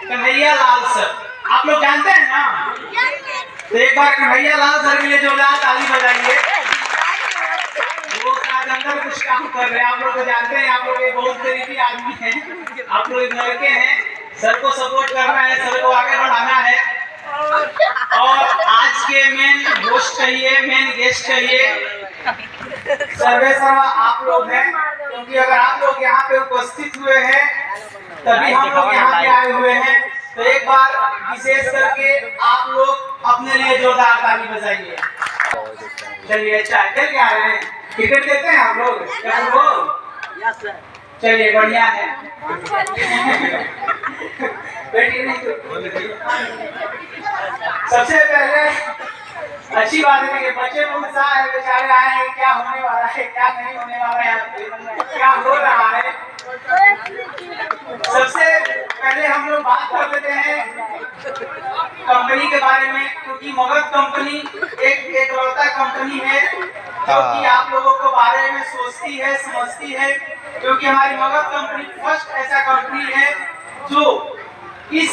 Kanhaiya Lal sir, आप लोग जानते हैं ना? तो एक बार कन्हैया लाल सर के लिए जोरदार ताली बजाइए। वो शायद अंदर कुछ काम कर रहे हैं, आप लोग तो जानते हैं, आप लोग एक बहुत गरीबी आदमी हैं, आप लोग एक लड़के हैं, सर को सपोर्ट करना है, सर को आगे बढ़ाना है। और आज के मेन होस्ट कहिए, मेन गेस्ट कहिए, सर्वे सर्वा आप लोग हैं, क्योंकि अगर आप लोग यहाँ पे उपस्थित हुए हैं तभी हम लोग यहाँ पे आए हुए हैं। तो एक बार विशेष करके आप लोग अपने लिए जोरदार ताली बजाइए। चलिए, चाय खेल के आ रहे हैं, टिकट देते हैं आप लोग? क्या लोग? चलिए, बढ़िया है। सबसे पहले अच्छी बात है कि बच्चे बहुत उत्साह है, बेचारे आए हैं, क्या होने वाला है, क्या नहीं होने वाला है, क्या हो रहा है। सबसे पहले हम लोग बात कर लेते हैं कंपनी के बारे में, क्योंकि मगध कंपनी एक एकलौता कंपनी है जो कि आप लोगों को बारे में सोचती है, समझती है, क्योंकि हमारी मगध कंपनी फर्स्ट ऐसा कंपनी है जो इस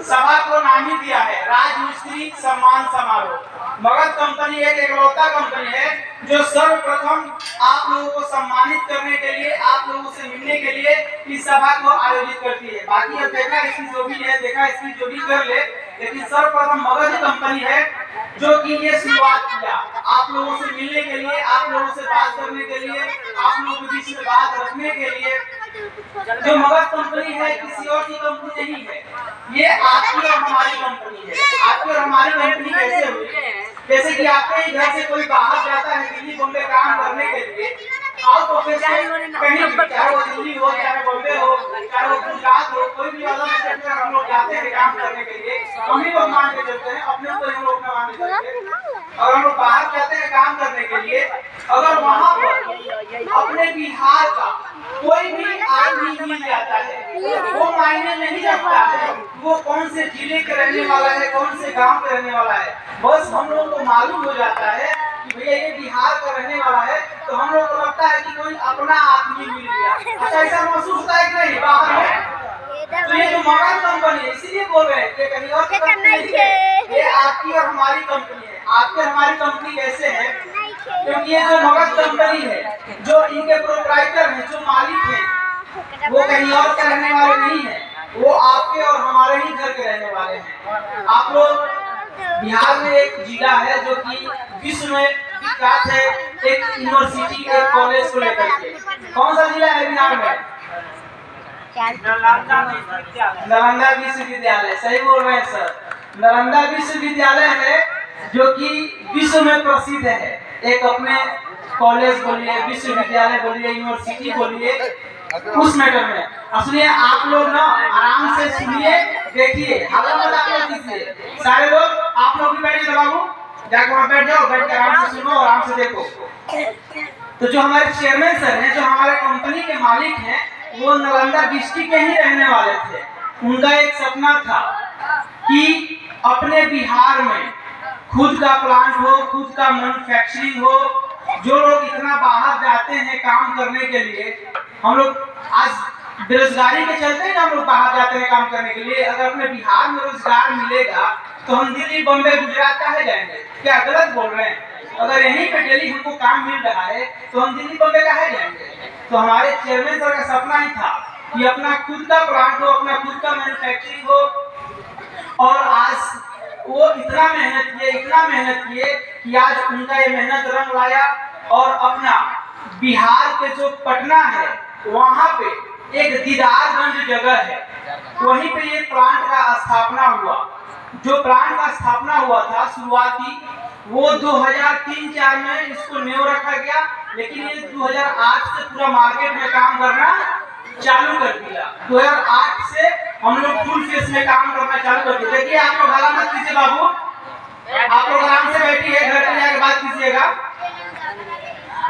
सभा को नाम ही दिया है राजमिस्त्री सम्मान समारोह। मगध कंपनी एक एकलौता कंपनी है जो सर्वप्रथम आप लोगों को सम्मानित करने के लिए, आप लोगों से मिलने के लिए इस सभा को आयोजित करती है। बाकी अब देखा इसकी जो भी है, देखा इसकी जो भी कर ले, लेकिन सर्वप्रथम मगध कंपनी है जो कि ये शुरुआत किया आप लोगों से मिलने के लिए, आप लोगों से बात करने के लिए, आप लोगों के बीच में बात रखने के लिए। जो मगध कंपनी है किसी और की कंपनी नहीं है, ये आपकी और हमारी कंपनी है। आपकी और हमारी कंपनी कैसे हुई? जैसे कि आपके ही घर से कोई बाहर जाता है दिल्ली बॉम्बे काम करने के लिए, और प्रोफेशनल कहीं भी, चाहे वो दिल्ली हो, चाहे बॉम्बे हो, चाहे वो गुजरात हो, कोई भी अलग स्टेट में हम लोग जाते हैं काम करने के लिए, हम ही लोग मान के चलते हैं, अपने ऊपर हम लोग मान के चलते हैं। और हम लोग बाहर जाते हैं काम करने के लिए, अगर वहाँ पर अपने बिहार का कोई भी आदमी मिल जाता है, वो मायने नहीं रखता है वो कौन से जिले के रहने वाला है, कौन से गांव के रहने वाला है, बस हम लोग को मालूम हो जाता है कि भैया ये बिहार का रहने वाला है, तो हम लोग को लगता है कि कोई अपना आदमी मिल गया। अच्छा, ऐसा महसूस होता है कि नहीं बाहर में? तो ये जो मगध कंपनी है, इसीलिए बोल रहे हैं कि कहीं और कंपनी नहीं है, ये आपकी और हमारी कंपनी है। आपकी और हमारी कंपनी कैसे है? क्योंकि ये जो मगध कंपनी है, जो इनके प्रोप्राइटर हैं, जो मालिक हैं, वो कहीं और के रहने वाले नहीं है, वो आपके और हमारे ही घर के रहने वाले हैं। आप लोग बिहार में एक जिला है जो कि विश्व में विख्यात है, एक यूनिवर्सिटी, एक कॉलेज को लेकर के। कौन सा जिला है बिहार में? नालंदा विश्वविद्यालय। सही बोल रहे हैं सर, नालंदा विश्वविद्यालय है जो कि विश्व में प्रसिद्ध है। एक अपने कॉलेज बोलिए, विश्वविद्यालय बोलिए, यूनिवर्सिटी बोलिए, उस मैटर में। असलिए आप लोग ना आराम से सुनिए, देखिए, हल्ला मत आप लोग कीजिए। सारे लोग आप लोग भी बैठिए, बाबू जाके वहाँ बैठ जाओ, बैठ के आराम से सुनो, आराम से देखो। तो जो हमारे चेयरमैन सर हैं, जो हमारे कंपनी के मालिक हैं, वो नालंदा डिस्ट्रिक्ट के ही रहने वाले थे। उनका एक सपना था कि अपने बिहार में खुद का प्लांट हो, खुद का मैन्युफैक्चरिंग हो। जो लोग इतना बाहर जाते हैं काम करने के लिए, हम लोग आज बेरोजगारी के चलते हैं ना, हम लोग बाहर जाते हैं काम करने के लिए। अगर अपने बिहार में रोजगार मिलेगा तो हम दिल्ली बॉम्बे गुजरात काहे जाएंगे? क्या गलत बोल रहे हैं? अगर यहीं पे डेली हमको काम मिल रहा है तो हम दिल्ली बॉम्बे काहे जाएंगे? तो हमारे चेयरमैन सर का सपना ही था कि अपना खुद का प्लांट हो, अपना खुद का मैन्युफैक्चरिंग हो। और आज वो इतना मेहनत किए कि आज उनका ये मेहनत रंग लाया। और अपना बिहार के जो पटना है, वहाँ पे एक दीदारगंज जगह है, वहीं पे ये प्लांट का स्थापना हुआ। जो प्लांट का स्थापना हुआ था शुरुआती, वो 2003-4 में इसको नींव रखा गया, लेकिन ये 2008 से पूरा मार्केट में काम करना चालू कर दिया। 2008 से हम लोग फुल फेस में काम करना चालू कर दिया। देखिए, आप लोग हल्ला मत कीजिए बाबू, आप लोग आराम से बैठिए, घर पे जाकर बात कीजिएगा।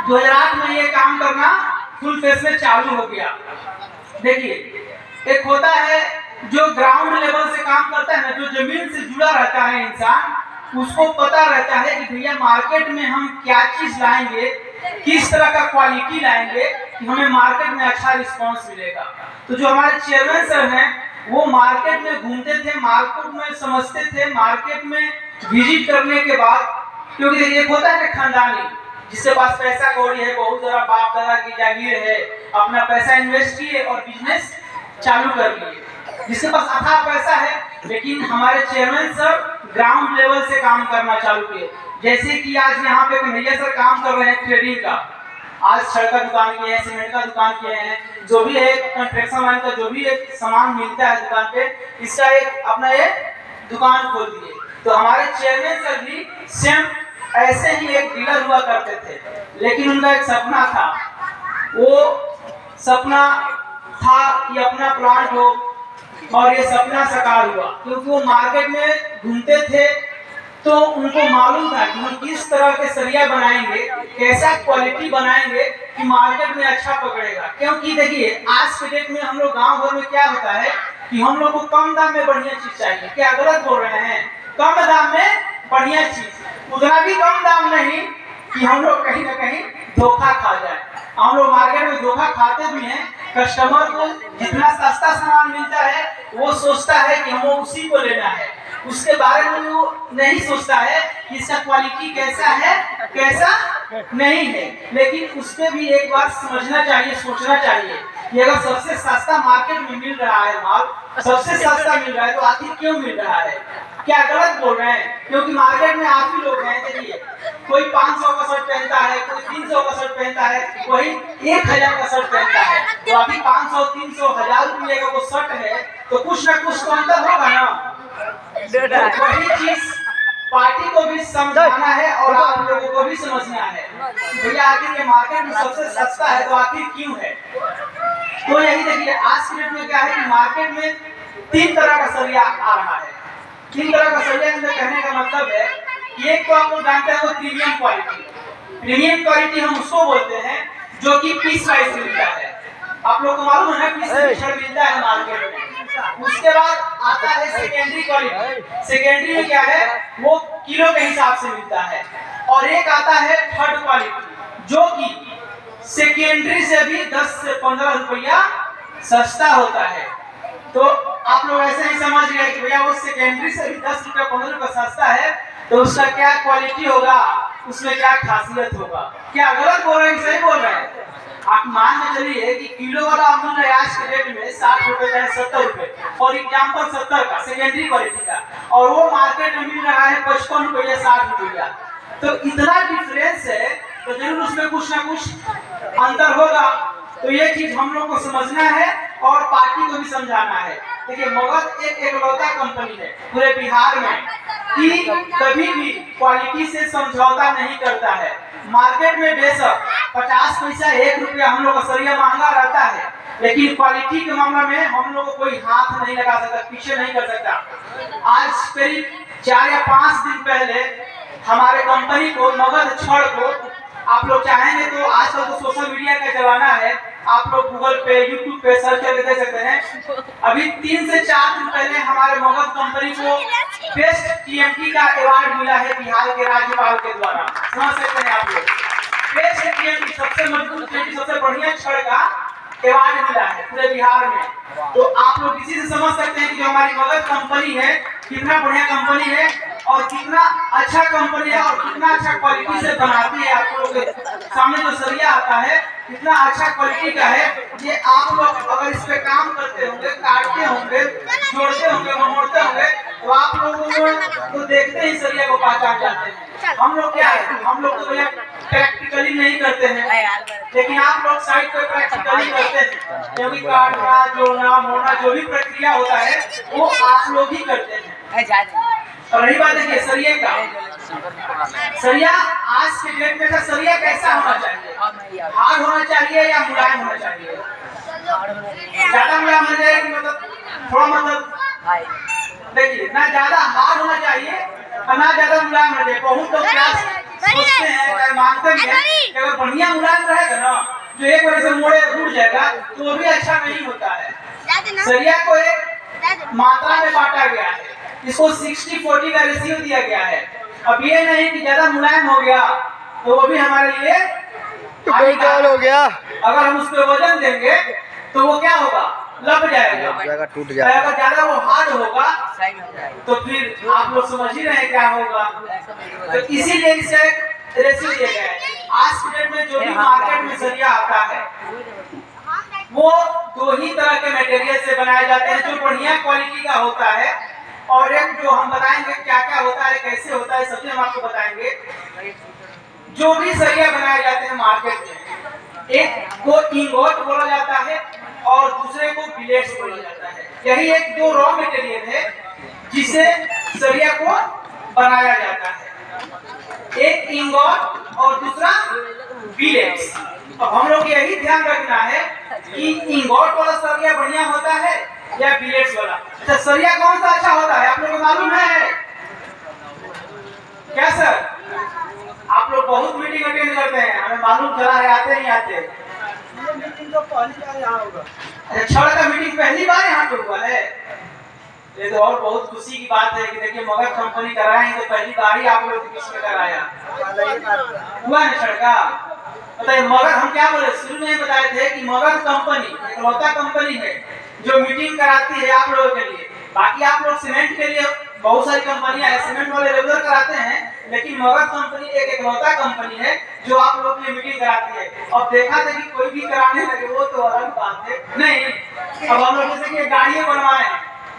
2008 में ये काम करना फुल फेस में चालू हो गया। देखिए, एक होता है जो ग्राउंड लेवल से काम करता है ना, जो जमीन से जुड़ा रहता है इंसान, उसको पता रहता है कि भैया मार्केट में हम क्या चीज लाएंगे, किस तरह का क्वालिटी लाएंगे कि हमें मार्केट में अच्छा रिस्पांस मिलेगा। तो जो हमारे चेयरमैन सर हैं, वो मार्केट में घूमते थे, मार्केट में समझते थे, मार्केट में विजिट करने के बाद, क्योंकि देखिए एक होता है कि खानदानी, जिसके पास पैसा कौड़ी है, बहुत जरा बाप दादा की जागीर है, अपना पैसा इन्वेस्ट किए और बिजनेस चालू कर लिए, जिसके पास अथाह पैसा है। लेकिन हमारे चेयरमैन सर ग्राउंड लेवल से काम करना चालू किए। जैसे कि आज यहाँ पे कन्हैया सर काम कर रहे हैं ट्रेडिंग का, आज छड़ का दुकान किए हैं, सीमेंट का दुकान किए हैं, जो भी है कंस्ट्रक्शन लाइन का जो भी एक सामान मिलता है दुकान पे, इसका एक अपना एक दुकान खोल दिए। तो हमारे चेयरमैन सर भी सेम ऐसे ही एक डीलर हुआ करते थे, लेकिन उनका एक सपना था, वो सपना था कि अपना प्लांट हो, और ये सपना साकार हुआ। क्योंकि वो मार्केट में घूमते थे तो उनको मालूम था कि हम किस तरह के सरिया बनाएंगे, कैसा क्वालिटी बनाएंगे कि मार्केट में अच्छा पकड़ेगा। क्योंकि देखिए आज के डेट में हम लोग गांव भर में क्या होता है कि हम लोग को कम दाम में बढ़िया चीज चाहिए। क्या गलत बोल रहे हैं? कम दाम में बढ़िया चीज, उतना भी कम दाम नहीं कि हम लोग कहीं ना कहीं धोखा खा जाए। हम लोग मार्केट में धोखा खाते भी हैं। कस्टमर को जितना सस्ता सामान मिलता है वो सोचता है कि हमें उसी को लेना है, उसके बारे में वो नहीं सोचता है कि इसका क्वालिटी कैसा है कैसा नहीं है। लेकिन उसके भी एक बार समझना चाहिए, सोचना चाहिए कि अगर सबसे सस्ता मार्केट में मिल रहा है माल, सबसे सस्ता मिल रहा है तो आखिर क्यों मिल रहा है? क्या गलत बोल रहे हैं? क्योंकि मार्केट में आप ही लोग हैं, देखिए कोई 500 का शर्ट पहनता है, कोई 300 का शर्ट पहनता है, कोई 1000 का शर्ट पहनता है। तो अभी 500, 300, 1000 रुपये का वो शर्ट है तो कुछ ना कुछ तो अंतर होगा ना। वही चीज पार्टी को भी समझाना है और आप लोगों को भी समझना है, भैया आखिर ये मार्केट में सबसे सस्ता है तो आखिर क्यों है। तो यही देखिए आज के डेट में क्या है कि मार्केट में 3 तरह का सरिया आ रहा है। 3 तरह का सरिया अंदर कहने का मतलब है कि एक तो आप लोग जानते हैं वो प्रीमियम क्वालिटी। प्रीमियम क्वालिटी हम उसको बोलते हैं जो कि पीस वाइज मिलता है। आप लोग को मालूम है ना पीस छड़ मिलता है मार्केट में। उसके बाद आता है सेकेंडरी क्वालिटी। सेकेंडरी में क्या है वो किलो के हिसाब से मिलता है। और एक आता है थर्ड क्वालिटी जो कि सेकेंडरी से भी 10 से 15 रुपया सस्ता होता है। तो आप लोग ऐसे ही समझ गए कि भैया वो सेकेंडरी से भी 10 रुपया 15 रुपया सस्ता है तो उसका क्या क्वालिटी होगा, उसमें क्या खासियत होगा। क्या गलत बोल रहे हैं सही बोल रहे हैं? आप मान के चलिए कि किलो वाला अमूल आज के डेट में 60 रुपए चाहे 70 रुपए, फॉर एग्जाम्पल 70 का सेकेंडरी क्वालिटी का, और वो मार्केट में मिल रहा है 55 रुपया 60 रुपया। तो इतना डिफरेंस है तो जरूर उसमें कुछ ना कुछ अंतर होगा। तो ये चीज हम लोग को समझना है और पार्टी को भी समझाना है। देखिए मगध एक एकलौता कंपनी है पूरे बिहार में कि कभी भी क्वालिटी से समझौता नहीं करता है। मार्केट में बेशक 50 पैसा 1 रुपया हम लोग का सरिया महंगा रहता है, लेकिन क्वालिटी के मामले में हम लोग को कोई हाथ नहीं लगा सकता, पीछे नहीं कर सकता। आज करीब 4 या 5 दिन पहले हमारे कंपनी को मगध छड़ को आप लोग चाहेंगे तो आजकल तो सोशल मीडिया का जमाना है, आप लोग गूगल पे यूट्यूब पे सर्च करके देख सकते हैं। अभी 3 से 4 दिन पहले हमारे मगध कंपनी को बेस्ट टीएमटी का अवार्ड मिला है बिहार के राज्यपाल के द्वारा। समझ सकते हैं आप लोग, बेस्ट टीएमटी सबसे मजबूत टीएमटी सबसे बढ़िया छड़ का अवार्ड मिला है पूरे बिहार में। तो आप लोग इसी से समझ सकते हैं कि जो हमारी मगध कंपनी है कितना बढ़िया कंपनी है और कितना अच्छा कंपनी है और कितना अच्छा क्वालिटी से बनाती है। आप लोगों के सामने जो सरिया आता है कितना अच्छा क्वालिटी का है। ये आप लोग अगर इस पे काम करते होंगे, काटते होंगे, जोड़ते होंगे, मोड़ते होंगे तो आप लोगों को देखते ही सरिया को पहचान जाते हैं। हम लोग क्या है, हम लोग तो भैया प्रैक्टिकली नहीं करते हैं, लेकिन आप लोग साइड पे प्रैक्टिकली करते हैं, क्योंकि काटना, जोड़ना, मोड़ना जो भी प्रक्रिया होता है वो आप लोग ही करते हैं। और रही बात है सरिया का, सरिया आज के डेट में सरिया कैसा होना चाहिए? हार्ड होना चाहिए या मुलायम होना चाहिए? ज्यादा मुलायम होना चाहिए मतलब थोड़ा मतलब देखिए ना, ज्यादा हार्ड होना चाहिए और ना ज्यादा मुलायम होना चाहिए। बहुत लोग क्या सोचते हैं, मानते हैं कि अगर बढ़िया मुलायम रहेगा ना जो एक बार से मोड़े टूट जाएगा तो वो भी अच्छा नहीं होता है। सरिया को एक मात्रा में बांटा गया है, इसको 60-40 का रेशियो दिया गया है। अब ये नहीं कि ज्यादा मुलायम हो गया तो वो भी हमारे लिए बेकार हो गया। अगर हम उस पर वजन देंगे तो वो क्या होगा, लग जाएगा, टूट जाएगा। अगर ज्यादा वो हार्ड होगा तो फिर आप लोग समझ ही रहे हैं क्या होगा। तो इसीलिए इसे रेशियो दिया गया है। आज की डेट में जो भी मार्केट में सरिया आता है वो दो ही तरह के मटेरियल से बनाए जाते हैं, जो बढ़िया क्वालिटी का होता है और एक जो हम बताएंगे क्या क्या होता है, कैसे होता है, सब हम आपको बताएंगे। जो भी सरिया बनाए जाते हैं मार्केट में, एक को इंगोट बोला जाता है और दूसरे को बिलेट्स बोला जाता है। यही एक दो रॉ मटेरियल है जिसे सरिया को बनाया जाता है, एक इंगोट और दूसरा बिलेट्स। तो हम लोग यही ध्यान रखना है कि इंगोट वाला सरिया बढ़िया होता है या बिलेट्स वाला। अच्छा, सरिया कौन सा अच्छा होता है आप लोगों को मालूम है क्या सर? आप लोग बहुत मीटिंग अटेंड करते हैं, हमें मालूम चला है, आते नहीं आते? मीटिंग तो पहली बार यहाँ होगा। अच्छा, छड़ का मीटिंग पहली बार यहाँ पे हुआ है? ये तो और बहुत खुशी की बात है कि देखिए मगध कंपनी कराए तो पहली बार ही आप लोग किसने कराया हुआ है छड़ का। बताइए मगध, हम क्या बोले शुरू में बताए थे कि मगध कंपनी इकलौता कंपनी है जो मीटिंग कराती है आप लोगों के लिए। बाकी आप लोग सीमेंट के लिए बहुत सारी कंपनियां हैं, सीमेंट वाले रेगुलर कराते हैं, लेकिन मगध कंपनी एक इकलौता कंपनी है जो आप लोगों के लिए मीटिंग कराती है। अब देखा था कि कोई भी कराने लगे वो तो अलग बात है। नहीं, अब हम लोग जैसे कि गाड़ियां बनवाए,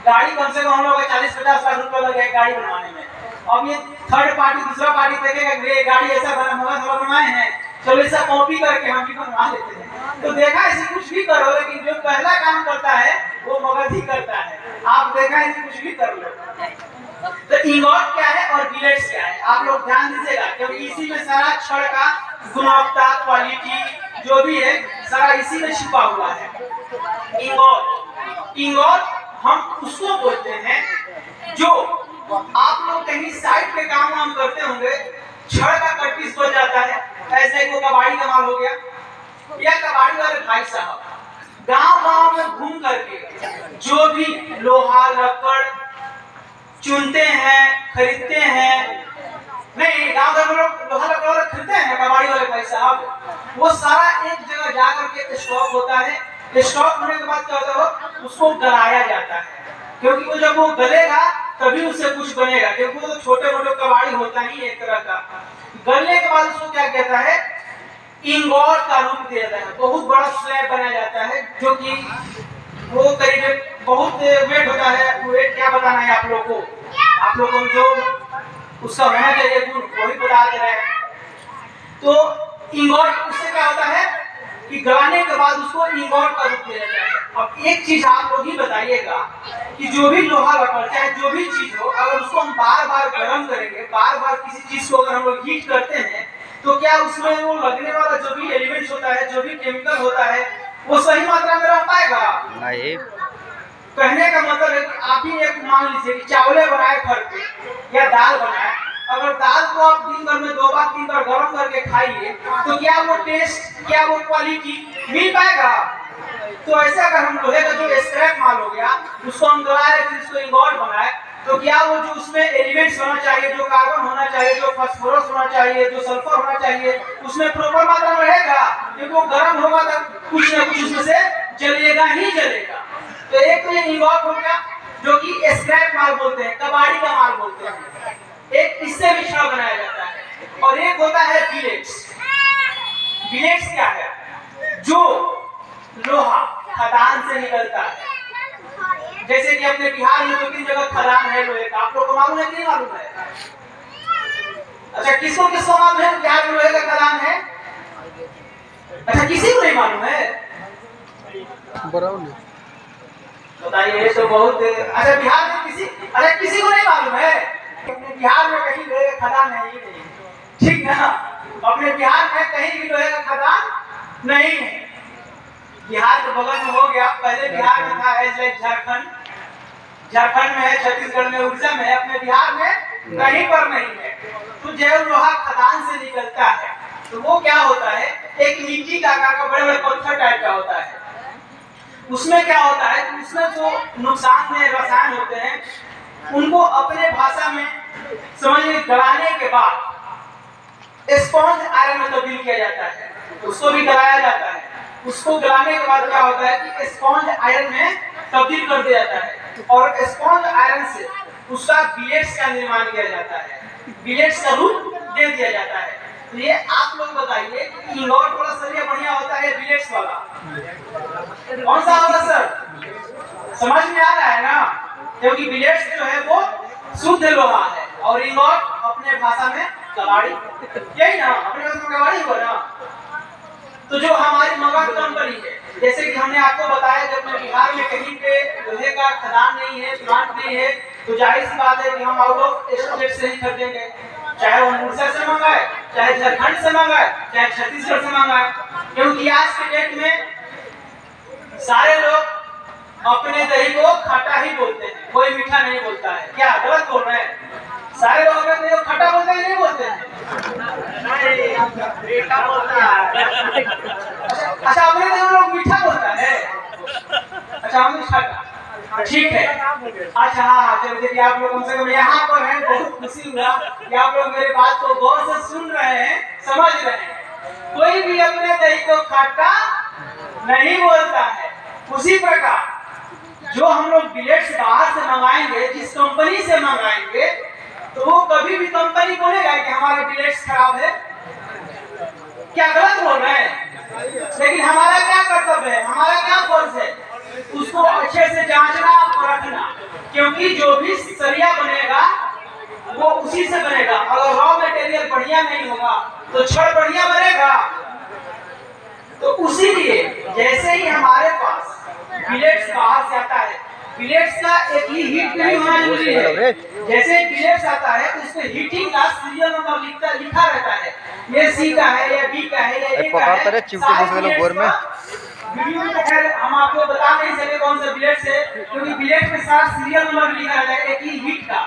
गाड़ी कम से कम हम लोग 40-50 लाख रुपए लगे गाड़ी बनवाने में। अब ये थर्ड पार्टी दूसरा पार्टी देखेगा ये गाड़ी ऐसा बना मगध वाला बनवाए हैं, चलो ऐसा कॉपी करके हम भी बनवा लेते हैं। तो देखा ऐसे कुछ भी करो, लेकिन जो पहला काम करता है वो मगध ही करता है। आप देखा ऐसे कुछ भी कर लो। तो इंगोट क्या है और बिलेट्स क्या है आप लोग ध्यान दीजिएगा, क्योंकि इसी में सारा छड़ का गुणवत्ता, क्वालिटी जो भी है सारा इसी में छिपा हुआ है। इंगोट हम उसको बोलते हैं जो आप लोग कहीं साइड पे काम वाम करते होंगे, छड़ का कट पीस बच जाता है, ऐसे को कबाड़ी का माल हो गया, या कबाड़ी वाले भाई साहब गांव-गांव में घूम करके जो भी लोहा लकड़ चुनते हैं, खरीदते हैं, नहीं गांव में लोग लोहा लकड़ खरीदते हैं कबाड़ी वाले भाई साहब, वो सारा एक जगह जा करके स्टॉक होता है। स्टॉक होने के बाद क्या होता है उसको गलाया जाता है, क्योंकि वो जब वो गलेगा तभी उससे कुछ बनेगा, क्योंकि वो तो छोटे मोटे कबाड़ी होता ही एक तरह का। गलने के बाद उसको क्या कहता है इंगोट का रूप दिया जाता है। बहुत बड़ा स्लैब बनाया जाता है जो कि वो करीब बहुत वेट होता है। वेट क्या बताना है आप लोगों को जो उसका होना चाहिए गुण वही बता दे रहे हैं। तो इंगोट उससे क्या होता है कि गलाने के बाद उसको इंगोट का रूप दिया जाता है। अब एक चीज आप लोग ही बताइएगा कि जो भी लोहा लकड़ चाहे जो भी चीज हो, अगर उसको हम बार बार गर्म करेंगे, बार बार किसी चीज को अगर हम लोग हीट करते हैं, तो क्या उसमें वो लगने वाला जो भी एलिमेंट्स होता है, जो भी केमिकल होता है, वो सही मात्रा में रह पाएगा? नहीं। कहने का मतलब है कि आप ही एक मान लीजिए कि चावले बनाए घर पे या दाल बनाए, अगर दाल को आप दिन भर में 2 बार 3 बार गर्म करके खाइए तो क्या वो टेस्ट, क्या वो क्वालिटी मिल पाएगा? तो ऐसा अगर हम लोहे का जो स्क्रैप माल हो गया उसको हम गलाए फिर उसको इंगोट बनाए, तो क्या वो जो उसमें एलिमेंट्स होना चाहिए, जो कार्बन होना चाहिए, जो फास्फोरस होना चाहिए, जो सल्फर होना चाहिए, उसमें प्रॉपर मात्रा में रहेगा? क्योंकि वो गर्म होगा तो कुछ ना कुछ उसमें से जलेगा ही जलेगा। तो एक तो ये इंगोट हो गया जो कि स्क्रैप माल बोलते हैं, कबाड़ी का माल बोलते हैं, एक इससे भी छड़ बनाया जाता है। और एक होता है बिलेट्स। बिलेट्स क्या है? जो लोहा खदान से निकलता है, जैसे कि अपने बिहार में 2-3 जगह खदान है लोहे का, आप लोग को मालूम है कि नहीं मालूम है? अच्छा, किसको किसको मालूम है बिहार में लोहे का खदान है? अच्छा, किसी को नहीं मालूम है? बताइए, तो बहुत अच्छा बिहार में किसी को नहीं मालूम है? अपने बिहार में कहीं लोहे का खदान है ही नहीं, ठीक ना? अपने बिहार में कहीं भी लोहे का खदान नहीं है। बिहार के बगल में हो गया, पहले बिहार में था झारखंड में है, छत्तीसगढ़ में, उड़ीसा में है, अपने बिहार में कहीं पर नहीं है। तो जब लोहा खदान से निकलता है तो वो क्या होता है, एक मिट्टी का आकार का बड़े बड़े पत्थर टाइप का होता है। उसमें क्या होता है कि उसमें जो नुकसान में रसायन होते हैं उनको अपने भाषा में समझिए गलाने के बाद स्पॉन्ज आयरन में तब्दील किया जाता है, उसको भी गलाया जाता है। उसको गलाने के बाद क्या होता है कि स्पॉन्ज आयरन में तब्दील कर दिया जाता है और स्पॉन्ज आयरन से उसका बिलेट्स का निर्माण किया जाता है, बिलेट्स का रूप दे दिया जाता है। तो ये आप लोग बताइए कि इंगोट वाला सरिया बढ़िया होता है बिलेट्स वाला, कौन सा होगा सर? समझ में आ रहा है ना? क्योंकि बिलेट्स जो है वो शुद्ध लोहा है और इंगोट अपने भाषा में कबाड़ी, यही ना अपने भाषा में कबाड़ी हो ना। तो जो हमारी मगध कंपनी है, जैसे कि हमने आपको बताया जब मैं बिहार में कहीं पे लोहे का खदान नहीं है, प्लांट नहीं है, तो जाहिर सी बात है कि हम आउट ऑफ स्टेट से ही खरीदेंगे, चाहे वो मुर्शा से मंगाए, चाहे झारखंड से मंगाए, चाहे छत्तीसगढ़ से मंगाए। क्योंकि आज के डेट में सारे लोग अपने दही को खट्टा ही बोलते हैं, कोई मीठा नहीं बोलता है। क्या गलत बोल रहे हैं? सारे लोग अपने दही को खट्टा बोलते हैं, नहीं बोलते हैं? मीठा बोलता है। अच्छा अपने दही को लोग मीठा बोलता है, अच्छा हम खट्टा, ठीक है। अच्छा हाँ चलो देखिए आप लोग हमसे यहाँ पर हैं, बहुत खुशी हुआ कि आप लोग मेरी बात को गौर से सुन रहे हैं, समझ रहे हैं। कोई भी अपने दही को खट्टा नहीं बोलता है। उसी प्रकार जो हम लोग बिलेट्स बाहर से मंगाएंगे, जिस कंपनी से मंगाएंगे, तो वो कभी भी कंपनी बोलेगा कि हमारा बिलेट्स खराब है। क्या गलत बोल रहे हैं? लेकिन हमारा क्या कर्तव्य है, हमारा क्या फर्ज है, उसको अच्छे से जांचना परखना। क्योंकि जो भी सरिया बनेगा वो उसी से बनेगा। अगर रॉ मटेरियल बढ़िया नहीं होगा तो छड़ बढ़िया बनेगा। तो उसी लिए जैसे ही हमारे पास बिलेट्स बाहर से आता है, बिलेट्स का एक ही हीट नहीं होना जरूरी है। जैसे बिलेट्स आता है तो उसमें हीटिंग का सीरियल नंबर लिखा रहता है, ये सी का है, ये बी का है, ये ए का है। वीडियो में खैर हम आपको बता नहीं सके कौन सा बिलेट्स है, क्योंकि बिलेट्स में सारा सीरियल नंबर लिखा रहता है एक ही हीट का।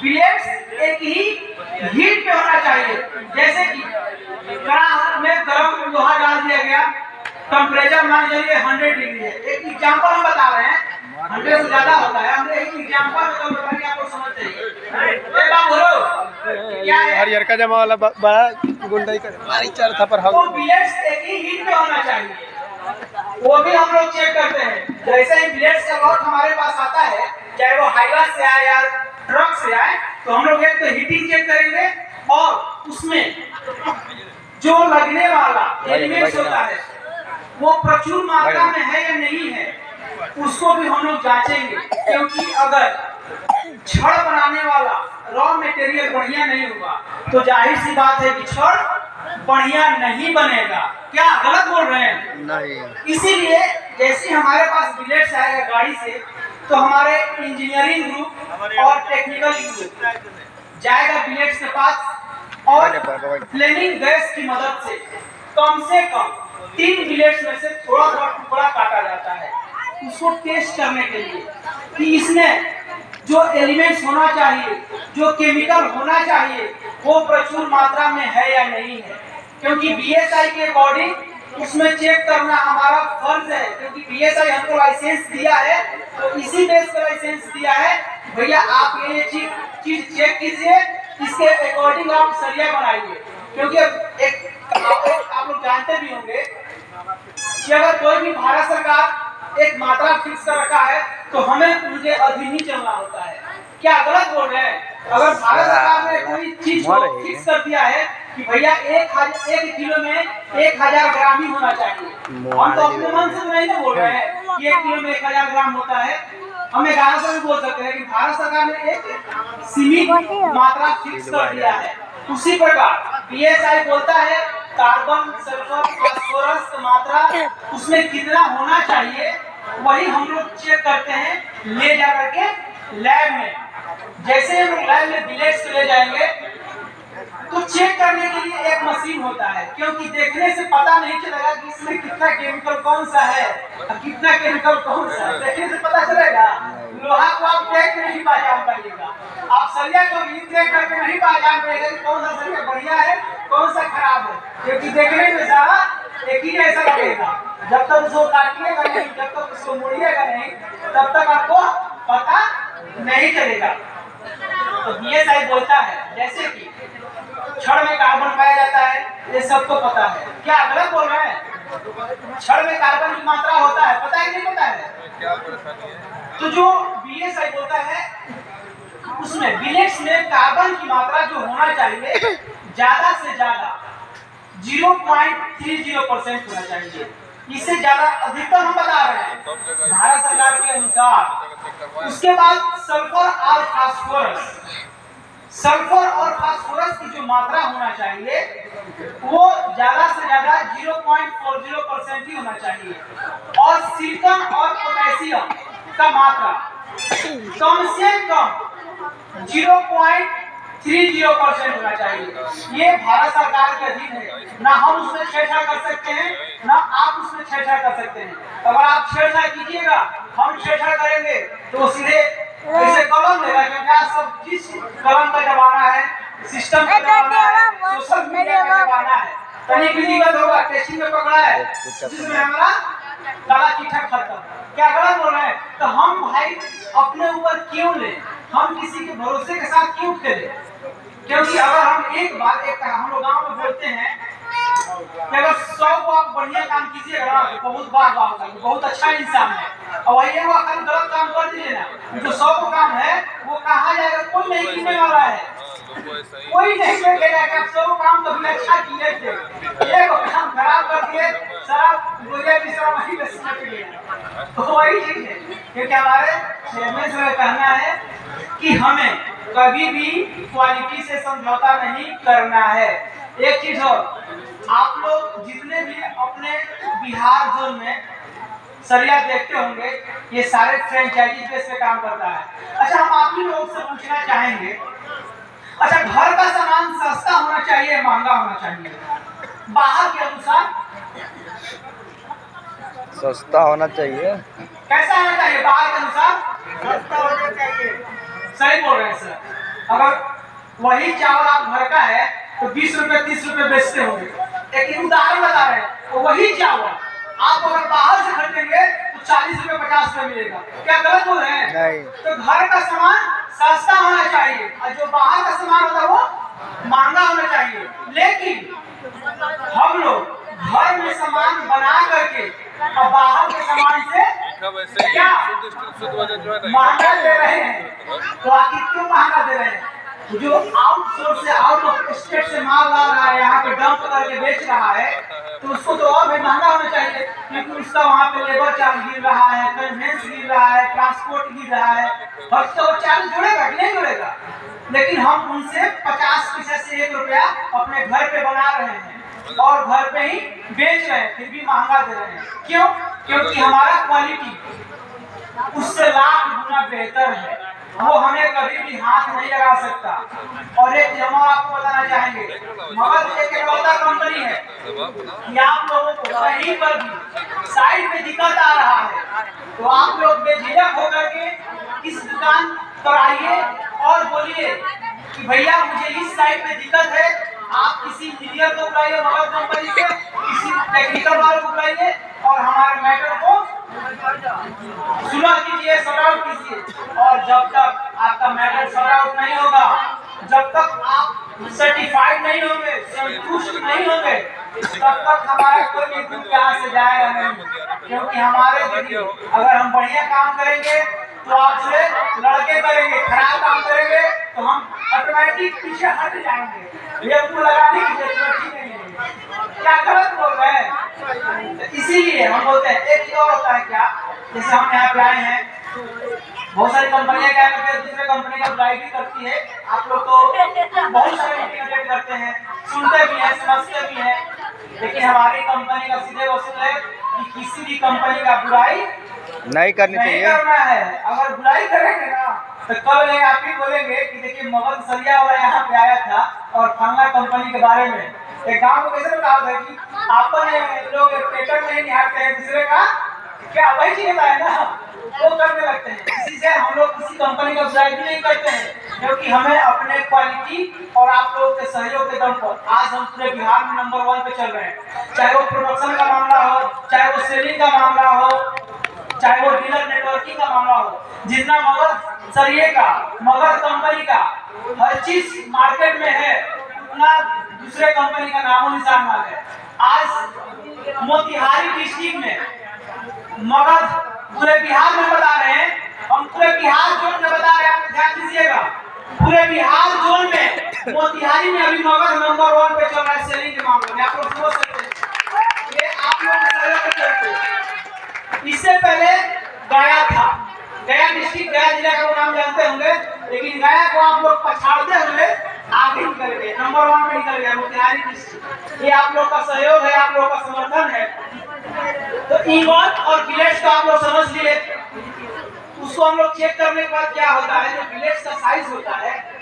बिलेट्स एक ही हीट पे होना चाहिए। जैसे कि कढ़ाई में गर्म लोहा डाल दिया गया, टेम्परेचर मान लीजिए 100 डिग्री है। एक एग्जांपल हम बता रहे हैं, 100 से ज्यादा होता है, हम एक एग्जांपल में बता के आपको समझ जाइए। एक बात बोलो क्या है, हरियर का जमा वाला बड़ा गुंडाई कर मारी चार थप्पड़ हाउ। तो बिलेट्स एक ही हीट पे होना चाहिए, वो भी हम लोग चेक करते हैं। जैसे ही बिलेट्स का लॉट हमारे पास आता है, चाहे वो हाईवा से आए या ट्रक से आए, तो हम लोग एक तो हीटिंग चेक करेंगे और उसमें जो लगने वाला एलिमेंट्स होता है वो प्रचुर मात्रा में है या नहीं है, उसको भी हम लोग जांचेंगे। क्योंकि अगर छड़ बनाने वाला रॉ मटेरियल बढ़िया नहीं होगा तो जाहिर सी बात है कि छड़ बढ़िया नहीं बनेगा। क्या गलत बोल रहे हैं? नहीं। इसीलिए जैसे हमारे पास बिलेट्स आएगा गाड़ी से, तो हमारे इंजीनियरिंग ग्रुप और टेक्निकल ग्रुप जाएगा बिलेट्स के पास और फ्लेमिंग गैस की मदद से कम 3 बिलेट्स में से थोड़ा थोड़ा टुकड़ा काटा जाता है, उसको टेस्ट करने के लिए कि इसमें जो एलिमेंट्स होना चाहिए, जो केमिकल होना चाहिए, वो प्रचुर मात्रा में है या नहीं है। क्योंकि बीएसआई के अकॉर्डिंग उसमें चेक करना हमारा फर्ज है। क्योंकि बीएसआई हमको लाइसेंस दिया है, तो इसी बेस पर लाइसेंस दिया है भैया आप ये चीज चेक कीजिए, इसके अकॉर्डिंग आप सरिया बनाइए। क्योंकि एक आप लोग जानते भी होंगे कि अगर कोई भी भारत सरकार एक मात्रा फिक्स कर रखा है तो हमें उनके अधीन ही चलना होता है। क्या गलत बोल रहे हैं? अगर भारत सरकार ने कोई चीज को फिक्स कर दिया है कि भैया 1 किलो में 1000 ग्राम ही होना चाहिए, हम तो अपने मन से नहीं ना बोल रहे हैं कि 1 किलो में 1000 ग्राम होता है, हम 1100 से भी बोल सकते हैं कि भारत सरकार ने एक सीमित मात्रा फिक्स कर दिया है। उसी प्रकार बीएसआई बोलता है कार्बन, सल्फर, फास्फोरस की मात्रा उसमें कितना होना चाहिए, वही हम लोग चेक करते हैं ले जा करके लैब में। जैसे हम लैब में बिलेट्स ले जाएंगे तो चेक करने के लिए एक मशीन होता है, क्योंकि देखने से पता नहीं चलेगा कि इसमें कितना केमिकल कौन सा है और कितना केमिकल कौन सा है, देखने से पता चलेगा। लोहा को आप देख नहीं पहचान पाइएगा, आप सरिया को भी देख करके नहीं पहचान पाइएगा कि कौन सा सरिया बढ़िया है कौन सा खराब है, क्योंकि देखने में सारा एक ही ऐसा लगेगा। जब तक उसको काटिएगा नहीं, जब तक उसको मोड़िएगा नहीं, तब तक आपको पता नहीं चलेगा। तो बीएसआई बोलता है जैसे कि छड़ में कार्बन पाया जाता है, ये सबको पता है। क्या गलत बोल रहे हैं? छड़ में कार्बन की मात्रा होता है, पता है नहीं पता है? क्या परेशानी है? तो जो BSI होता है उसमें बिलेट्स में कार्बन की मात्रा जो होना चाहिए ज्यादा से ज्यादा 0.30% होना चाहिए। इससे ज्यादा अधिकतर हम बता रहे हैं भारत सरकार के अनुसार। उसके बाद सल्फर और फास्फोरस, सल्फर और फास्फोरस की जो मात्रा होना चाहिए वो ज्यादा से ज्यादा 0.40% ही होना चाहिए। और सिलिकॉन और पोटेशियम का मात्रा कम से कम 0.30% होना चाहिए। ये भारत सरकार के अधीन है, ना हम उसमें छेड़छाड़ कर सकते हैं ना आप उसमें छेड़छाड़ कर सकते हैं। अगर आप छेड़छाड़ कीजिएगा, हम छेड़छाड़ करेंगे तो सीधे ऐसे कलम लेगा, क्योंकि आज सब जिस कलम का जमाना है, सिस्टम का जमाना है, सोशल मीडिया का जमाना है। कहीं भी दिक्कत होगा, टेस्टिंग में पकड़ा है जिसमें हमारा काला चिट्ठा खत्म। क्या गलत बोल रहे हैं? तो हम भाई अपने ऊपर क्यों ले, हम किसी के भरोसे के साथ क्यों खेले? क्योंकि अगर हम एक बात हम लोग गाँव में बोलते हैं कि अगर 100 को आप बढ़िया काम कीजिएगा ना तो बहुत वाह बहुत अच्छा इंसान है, और वही वो अगर गलत काम कर दीजिए ना, जो 100 को काम है वो कहा जाएगा, कोई नहीं कीने वाला है, कोई नहीं कहेगा कि आप 100 काम कभी अच्छा किए थे, एक काम खराब कर दिए, शराब गोलियां भी शराब वही में सिमट गया। तो वही चीज है, क्योंकि हमारे चेयरमैन से कहना है कि हमें कभी भी क्वालिटी से समझौता नहीं करना है। एक चीज और, आप लोग जितने भी अपने बिहार जोन में सरिया देखते होंगे, ये सारे फ्रेंचाइजी बेस पे काम करता है। अच्छा, हम आप ही लोग से पूछना चाहेंगे, अच्छा घर का सामान सस्ता होना चाहिए महंगा होना चाहिए? बाहर के अनुसार सस्ता होना चाहिए। कैसा होना चाहिए? बाहर के अनुसार सस्ता होना चाहिए। सही बोल रहे हैं सर। अगर वही चावल आप घर का है तो 20 रुपए 30 रुपए बेचते होंगे, लेकिन उदाहरण बता रहे हैं, तो वही चावल आप अगर बाहर से खरीदेंगे तो 40 रुपए 50 रुपए मिलेगा। क्या गलत बोल रहे हैं? नहीं। तो घर का सामान सस्ता होना चाहिए और जो बाहर का सामान होता है वो महंगा होना चाहिए। लेकिन हम लोग घर में सामान बना करके और बाहर के सामान से क्या महंगा दे रहे हैं। तो आखिर क्यों महंगा दे रहे हैं? जो आउटसोर्स से आउट ऑफ स्टेट से माल ला रहा है, यहाँ पे डंप करके बेच रहा है, तो उसको तो और भी महंगा होना चाहिए, क्योंकि उसका वहाँ पे लेबर चार्ज गिर रहा है, कन्वेंस गिर रहा है, ट्रांसपोर्ट गिर रहा है, हर तो चार्ज जुड़ेगा कि नहीं जुड़ेगा? लेकिन हम उनसे 50 पैसे से 1 रुपया अपने घर पे बना रहे हैं और घर पे ही बेच रहे हैं, फिर भी महंगा दे रहे हैं। क्यों? क्योंकि हमारा क्वालिटी उससे लाख गुना बेहतर है, वो हमें कभी भी हाथ नहीं लगा सकता। और एक हम आपको बताना चाहेंगे, मगर एक इकलौता कंपनी है कि आप लोगों को कहीं पर भी साइड में दिक्कत आ रहा है तो आप लोग बेझिझक होकर के इस दुकान पर आइए और बोलिए कि भैया मुझे इस साइड में दिक्कत है। आप किसी इंजीनियर को बुलाइए मगर कंपनी के, किसी टेक्निकल वाले को बुलाइए और हमारे मैटर को सुना कीजिए, सॉर्ट आउट कीजिए। और जब तक आपका मैटर सॉर्ट आउट नहीं होगा, जब तक आप सर्टिफाइड नहीं होंगे, संतुष्ट नहीं होंगे, तब तक हमारा कोई भी ग्रुप यहाँ से जाएगा नहीं। क्योंकि हमारे दीदी अगर हम बढ़िया काम करेंगे तो आपसे लड़के करेंगे, खराब काम करेंगे तो हम ऑटोमेटिक पीछे हट जाएंगे। ये उनको लगाने की जरूरत ही नहीं है। क्या गलत बोल रहे हैं? इसीलिए हम बोलते हैं। एक चीज और होता है क्या, जैसे हम यहाँ पे आए हैं, बहुत सारी कंपनियां क्या करती है, दूसरे कंपनी का बुराई भी करती है। आप लोग तो बहुत सारे मीटिंग अटेंड करते हैं, सुनते भी हैं, समझते भी हैं, लेकिन हमारी कंपनी का सीधे वसूल है कि किसी भी कंपनी का बुराई नहीं करनी नहीं चाहिए। करना है। अगर बुराई करेंगे ना तो कल आप ही बोलेंगे कि देखिए मगध सरिया वाला यहाँ पे आया था और फलाना कंपनी के बारे में। एक गाँव को कैसे कहा था कि अपन लोग पेटर में ही निहारते हैं दूसरे का, क्या वही चीज है ना, वो करने लगते हैं। इसी से हम लोग किसी कंपनी का बुराई भी नहीं करते हैं, क्योंकि हमें अपने क्वालिटी और आप लोगों के सहयोग के दम पर आज हम पूरे बिहार में नंबर 1 पे चल रहे हैं। चाहे वो प्रोडक्शन का मामला हो, चाहे वो सेलिंग का मामला हो, चाहे वो डीलर नेटवर्किंग का मामला हो, जितना मगध सरिये का, मगध कंपनी का हर चीज मार्केट में है, उतना दूसरे कंपनी का नामो निशान ना है। आज मोतिहारी डिस्ट्रिक्ट में, मगध पूरे बिहार में बता रहे हैं, हम पूरे बिहार जोन में बता रहे हैं, आप ध्यान दीजिएगा। पूरे बिहार जोन में मोतिहारी में अभी मगध नंबर 1 पे चल रहा है सेलिंग के मामले में। आप लोग समझ सकते हैं, ये आप लोग के सहयोग के चलते। इससे पहले गया था, गया डिस्ट्रिक्ट, गया जिला का नाम जानते होंगे, लेकिन गया को आप लोग पछाड़ते हुए आगे निकल गए, नंबर 1 पे निकल गया मोतिहारी डिस्ट्रिक्ट। ये आप लोग का सहयोग है, आप लोग का समर्थन है। तो ईवन और विलेज को आप लोग समझ लिए, उसको हम लोग चेक करने के बाद क्या होता है, जो विलेज का साइज होता है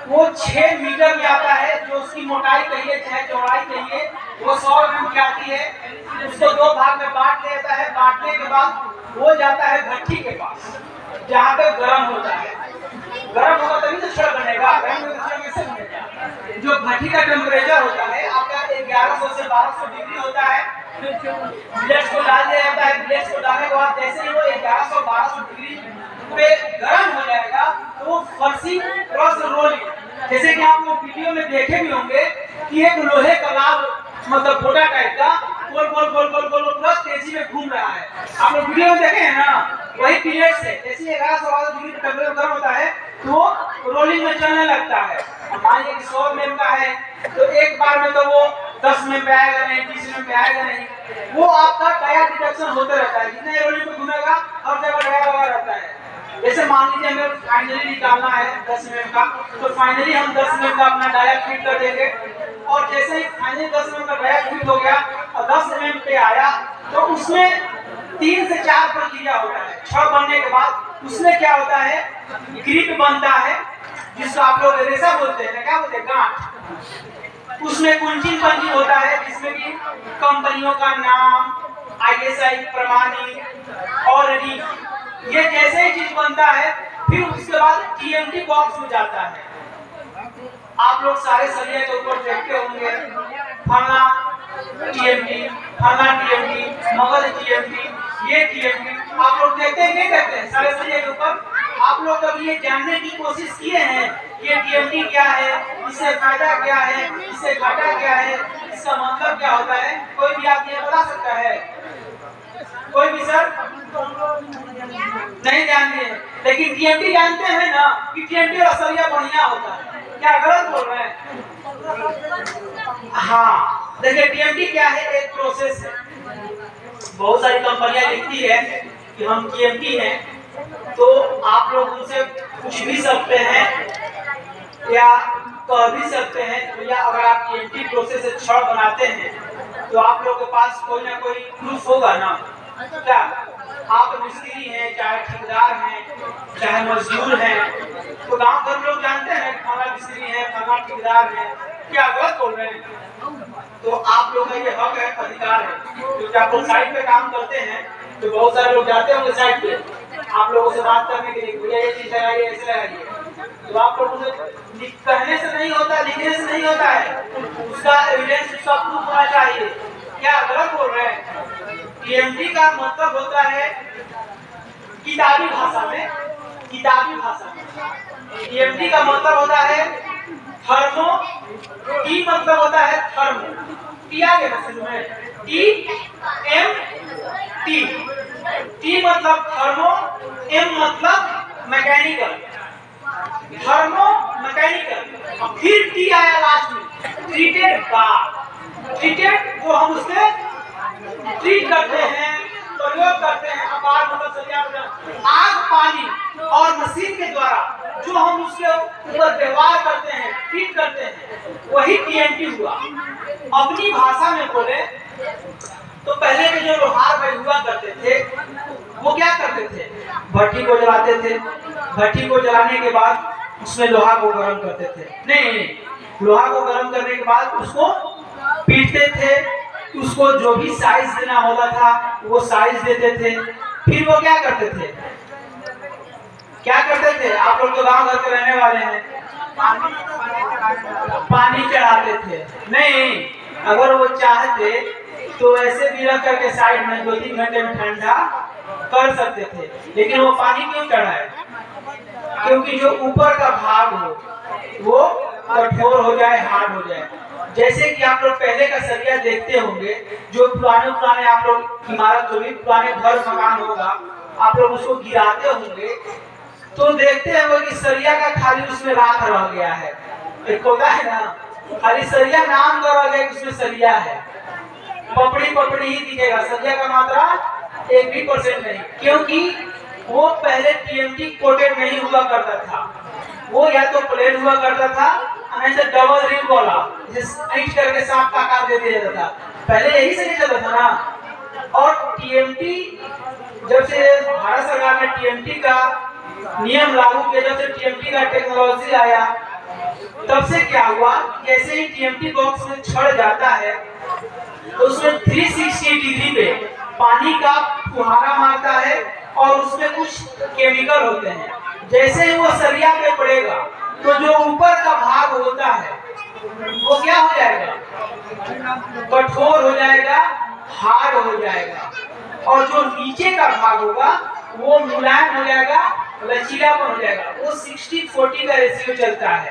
वो 6 मीटर में आता है, जो उसकी मोटाई कहिए चाहे चौड़ाई कहिए वो 100 mm की आती है। उसको 2 भाग में बांट लेता है, बांटने के बाद वो जाता है भट्ठी के पास, जहाँ पे गर्म होता है। गर्म होगा तभी तो छड़ बनेगा, गर्म होगा तो छड़ कैसे बनेगा। जो भट्ठी का टेम्परेचर होता है आपका 1100 से 1200 डिग्री होता है। ब्लेड को डाल दिया जाता है, ब्लेड को डालने के बाद जैसे ही वो 1100-1200 डिग्री पे गर्म हो जाएगा तो वो फर्सिंग क्रॉस रोलिंग, जैसे कि आप लोग वीडियो में देखे भी होंगे कि एक लोहे का लाभ मतलब गोटा टाइप का गोल गोल गोल गोल गोल पूरा तेजी में घूम रहा है। आप लोग वीडियो में देखे हैं ना, वही पीरियड से जैसे 1100 डिग्री पे टेम्परेचर गर्म होता है तो वो रोलिंग में चलने लगता है। मान लीजिए 100 mm का है तो एक बार में तो वो 10 mm पे आएगा नहीं, 20 mm पे आएगा नहीं, वो आपका टायर डिडक्शन होते रहता है। जितने रोलिंग में घूमेगा हर जगह टायर लगा रहता है। जैसे मान लीजिए हमें फाइनली निकालना है 10 mm का, तो फाइनली हम 10 mm का अपना टायर फिट कर देंगे, और जैसे ही फाइनली 10 mm का टायर फिट हो गया और 10 mm पे आया तो उसमें 3 से 4 प्रक्रिया होता है। छड़ बनने के बाद उसमें क्या होता है, ग्रिप बनता है, जिसको आप लोग रेशा बोलते हैं, क्या बोलते हैं, गांठ। उसमें कुंचिन पंचिंग होता है, जिसमें कि कंपनियों का नाम, ISI प्रमाणित और ये जैसे ही चीज बनता है फिर उसके बाद TMT बॉक्स में जाता है। आप लोग सारे सरिया के ऊपर देखते होंगे फलना TMT, फलना TMT, मगध TMT, ये TMT आप लोग देखते हैं, नहीं देखते हैं सारे सरिया के ऊपर। आप लोग कभी ये जानने की कोशिश किए हैं ये TMT क्या है, इससे फायदा क्या है, इससे घाटा क्या है, इसका मतलब क्या होता है? कोई भी आप ये बता सकता है? कोई भी सर नहीं जानते हैं, लेकिन TMT जानते हैं ना कि TMT और सरिया बढ़िया होता है। क्या गलत बोल रहे हैं? हाँ, देखिए TMT क्या है, एक प्रोसेस है। बहुत सारी कंपनियां लिखती है कि हम TMT हैं, तो आप लोग उनसे पूछ भी सकते हैं या कह भी सकते हैं भैया अगर आप TMT प्रोसेस से छड़ बनाते हैं तो आप लोग के पास कोई ना कोई प्रूफ होगा ना। क्या आप मिस्त्री हैं, चाहे ठेकेदार हैं, चाहे मजदूर हैं, तो गांव भर लोग जानते हैं फलाना मिस्त्री है, फलाना ठेकेदार है। क्या गलत बोल रहे हैं? तो आप लोग का ये हक है, अधिकार है, क्योंकि आप लोग साइट पे काम करते हैं तो बहुत सारे लोग जाते होंगे साइट पे आप लोगों से बात करने के लिए, भैया ये चीज लगाइए, ऐसे लगाइए। तो आप लोगों से कहने से नहीं होता, लिखने से नहीं होता है, उसका एविडेंस, उसका प्रूफ होना चाहिए। क्या गलत बोल रहे हैं? TMT का मतलब होता है किताबी भाषा में, किताबी भाषा में TMT का मतलब होता है थर्मो, T मतलब होता है थर्मो, T आ गया समझ में, TMT, T मतलब थर्मो, M मतलब मैकेनिकल, थर्मो मैकेनिकल, और फिर T आया लास्ट में, ट्रीटेड बार, ट्रीटेड जो हम उससे ट्रीट करते हैं, प्रयोग करते हैं, अपार मतलब सरिया आग, पानी और मशीन के द्वारा जो हम उसके ऊपर व्यवहार करते हैं, ट्रीट करते हैं, वही TMT हुआ। अपनी भाषा में बोले तो पहले के जो लोहार भाई हुआ करते थे वो क्या करते थे, भट्टी को जलाते थे, भट्टी को जलाने के बाद उसमें लोहा को गर्म करते थे, नहीं लोहा को गर्म करने के बाद उसको पीटते थे, उसको जो भी साइज देना होता था वो साइज देते थे। फिर वो क्या करते थे, क्या करते थे, आप लोग तो गांव घर के रहने वाले हैं, पानी चढ़ाते थे। नहीं, अगर वो चाहते तो ऐसे भी रख करके साइड में 2-3 घंटे में ठंडा कर सकते थे, लेकिन वो पानी क्यों चढ़ाए? क्योंकि जो ऊपर का भाग हो वो कठोर हो जाए, हार्ड हो जाए। जैसे कि आप लोग पहले का सरिया देखते होंगे, जो पुराने पुराने आप लोग इमारत, जो भी पुराने घर मकान होगा, आप लोग उसको गिराते होंगे तो देखते हैं कि सरिया का खाली उसमें राख रह गया है। एक होता है ना, खाली सरिया नाम का रह गया कि उसमें सरिया है, पपड़ी पपड़ी ही दिखेगा, सरिया का मात्रा 1% नहीं, क्योंकि वो पहले टीएमटी कोटेड नहीं हुआ करता था। वो या तो प्लेन हुआ करता था, नहीं तो डबल रिंग वाला, जिसे करके सांप का आकार दे दिया जाता था। पहले यही से नहीं चलता था ना। और टीएमटी जब से भारत सरकार ने टीएमटी का नियम लागू किया, जब से टीएमटी का टेक्नोलॉजी आया, तब से क्या हुआ, जैसे ही टीएमटी बॉक्स में छड़ जाता है तो उसमें 360 डिग्री पे पानी का फुहारा मारता है और उसमें कुछ केमिकल होते हैं। जैसे ही वो सरिया पे पड़ेगा तो जो ऊपर का भाग होता है वो क्या हो जाएगा, कठोर हो जाएगा, हार्ड हो जाएगा, और जो नीचे का भाग होगा वो मुलायम हो जाएगा, लचीलापन हो जाएगा। वो 60-40 का रेशियो चलता है।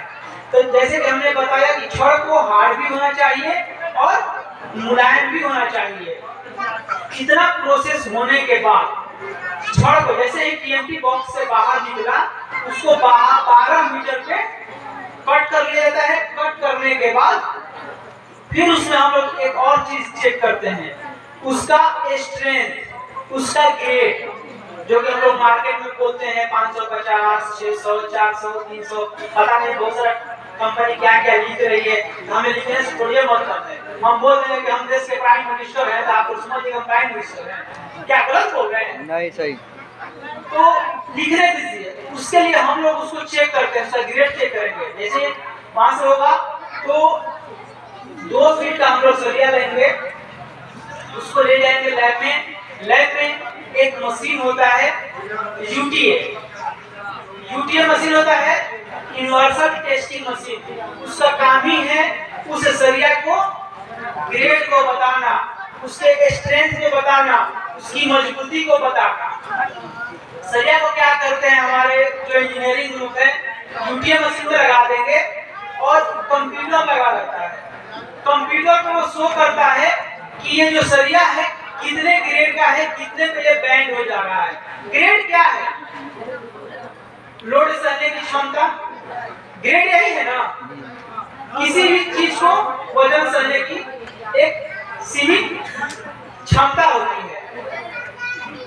तो जैसे कि हमने बताया कि छड़ को हार्ड भी होना चाहिए और मुलायम भी होना चाहिए। इतना प्रोसेस होने के बाद छड़ को जैसे ही टीएमटी बॉक्स से बाहर निकला, उसको 12 मीटर पे कट कर लिया जाता है। कट करने के बाद फिर उसमें हम लोग एक और चीज चेक करते हैं, उसका स्ट्रेंथ, उसका ग्रेड, जो कि हम लोग मार्केट में बोलते हैं 550, 600, 400, 300, पता नहीं बहुत सारा कंपनी क्या क्या लिख रही है। हमें लिखने से थोड़ी मतलब है, हम बोल रहे हैं कि हम देश के प्राइम मिनिस्टर हैं, तो आप समझिए हम प्राइम मिनिस्टर हैं, क्या गलत बोल रहे हैं? नहीं, सही। तो लिखने दीजिए, उसके लिए हम लोग उसको चेक करते हैं, उसका ग्रेड चेक करेंगे। जैसे 500 होगा तो 2 फीट का हम लोग सरिया लेंगे, उसको ले जाएंगे लैब में। लैब में एक मशीन होता है यूटीए मशीन होता है, यूनिवर्सल टेस्टिंग मशीन। उसका काम ही है उस सरिया को ग्रेड को बताना, उसके स्ट्रेंथ को बताना, उसकी मजबूती को बताना। सरिया को क्या करते हैं हमारे जो इंजीनियरिंग ग्रुप है, यूटीए मशीन में लगा देंगे और कंप्यूटर लगा रहता है। कंप्यूटर पे वो शो करता है कि ये जो सरिया है कितने ग्रेड का है, कितने पे ये बैंड हो जा रहा है। ग्रेड क्या है? लोड सहने की क्षमता, ग्रेड यही है ना। किसी भी चीज को वजन सहने की एक सीमित क्षमता होती है,